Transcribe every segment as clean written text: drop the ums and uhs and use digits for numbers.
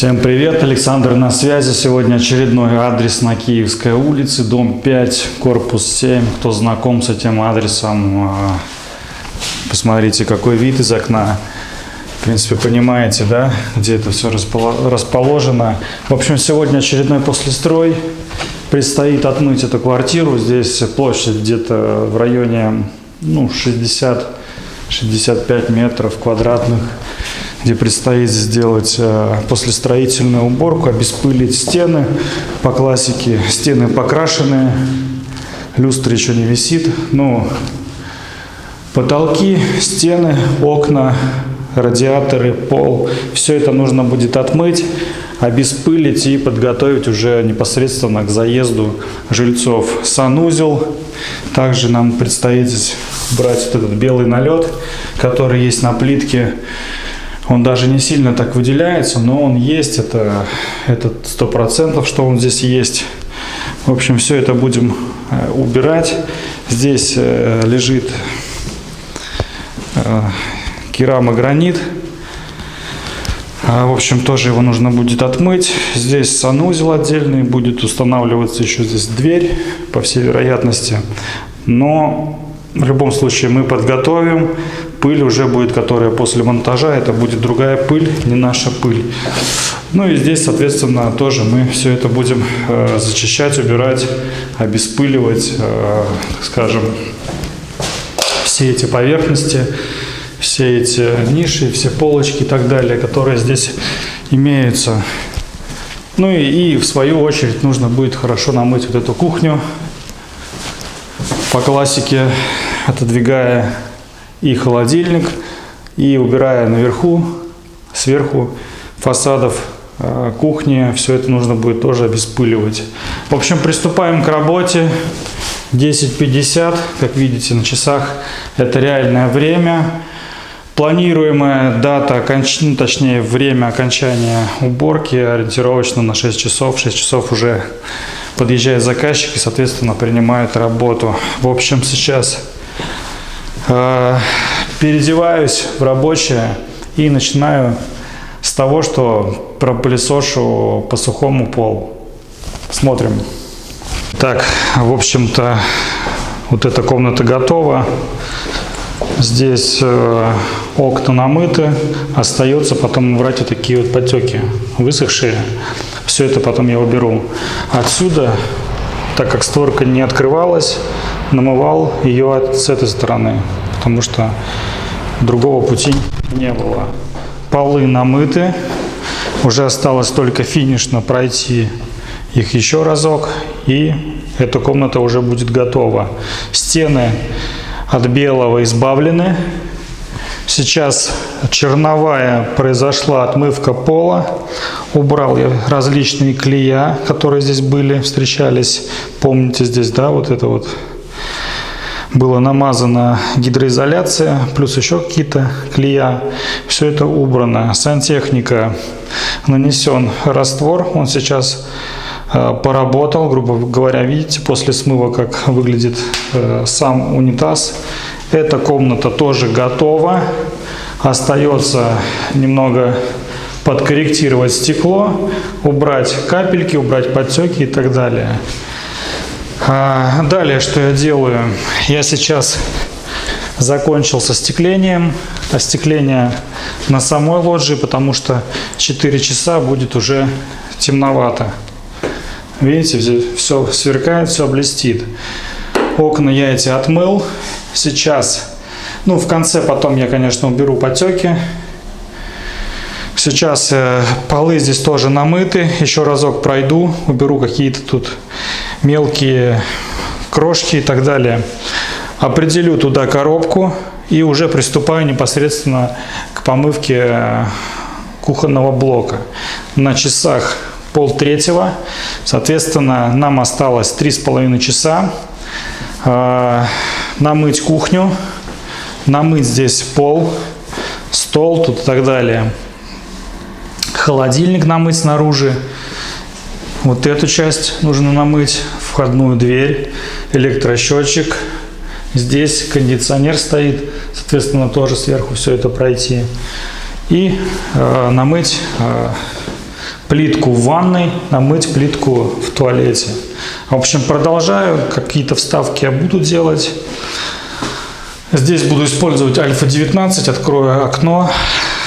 Всем привет, Александр на связи. Сегодня очередной адрес на Киевской улице, дом 5, корпус 7. Кто знаком с этим адресом, посмотрите, какой вид из окна. В принципе, понимаете, да, где это все расположено. В общем, сегодня очередной послестрой. Предстоит отмыть эту квартиру. Здесь площадь где-то в районе 60-65 метров квадратных, где предстоит сделать послестроительную уборку, обеспылить стены. По классике стены покрашены, люстра еще не висит, но потолки, стены, окна, радиаторы, пол, все это нужно будет отмыть, обеспылить и подготовить уже непосредственно к заезду жильцов. Санузел. Также нам предстоит здесь брать вот этот белый налет, который есть на плитке. Он даже не сильно так выделяется, но он есть. Это 100%, что он здесь есть. В общем, все это будем убирать. Здесь лежит керамогранит. В общем, тоже его нужно будет отмыть. Здесь санузел отдельный, будет устанавливаться еще здесь дверь, по всей вероятности. Но в любом случае мы подготовим. Пыль уже будет, которая после монтажа, это будет другая пыль, не наша пыль. Ну и здесь, соответственно, тоже мы все это будем зачищать, убирать, обеспыливать, так скажем, все эти поверхности, все эти ниши, все полочки и так далее, которые здесь имеются. Ну и в свою очередь нужно будет хорошо намыть вот эту кухню. По классике, отодвигая и холодильник, и убирая наверху, сверху фасадов кухни, все это нужно будет тоже обеспыливать. В общем, приступаем к работе. 10:50, как видите на часах, это реальное время. Планируемая дата, точнее время окончания уборки ориентировочно на 6 часов. В 6 часов уже подъезжает заказчик и, соответственно, принимает работу. В общем, сейчас переодеваюсь в рабочее и начинаю с того, что пропылесошу по сухому полу. Смотрим. Так, в общем-то, вот эта комната готова. Здесь окна намыты. Остается потом убрать вот такие вот потеки высохшие. Все это потом я уберу. Отсюда, так как створка не открывалась, намывал ее с этой стороны, потому что другого пути не было. Полы намыты. Уже осталось только финишно пройти их еще разок, и эта комната уже будет готова. Стены от белого избавлены. Сейчас черновая произошла отмывка пола. Убрал я различные клея, которые здесь были, встречались. Помните, здесь, да, вот это вот было намазана гидроизоляция, плюс еще какие-то клея. Все это убрано. Сантехника, нанесен раствор. Он сейчас поработал, грубо говоря, видите, после смыва, как выглядит сам унитаз. Эта комната тоже готова. Остается немного подкорректировать стекло, убрать капельки, убрать подтеки и так далее. Далее, что я делаю? Я сейчас закончил со остеклением. Остекление на самой лоджии, потому что 4 часа будет уже темновато. Видите, все сверкает, все блестит. Окна я эти отмыл. Сейчас, в конце потом я, конечно, уберу потеки. Сейчас полы здесь тоже намыты. Еще разок пройду, уберу какие-то тут мелкие крошки и так далее. Определю туда коробку и уже приступаю непосредственно к помывке кухонного блока. На часах 2:30. Соответственно, нам осталось 3,5 часа. Намыть кухню, намыть здесь пол, стол тут и так далее. Холодильник намыть снаружи. Вот эту часть нужно намыть, входную дверь, электросчетчик. Здесь кондиционер стоит, соответственно, тоже сверху все это пройти. И намыть плитку в ванной, намыть плитку в туалете. В общем, продолжаю. Какие-то вставки я буду делать. Здесь буду использовать альфа-19. Открою окно,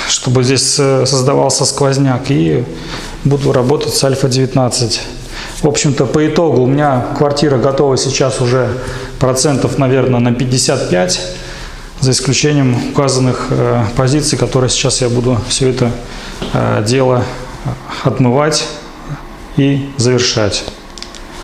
чтобы здесь создавался сквозняк. И буду работать с альфа-19. В общем-то, по итогу у меня квартира готова сейчас уже процентов, наверное, на 55. За исключением указанных позиций, которые сейчас я буду все это дело отмывать и завершать.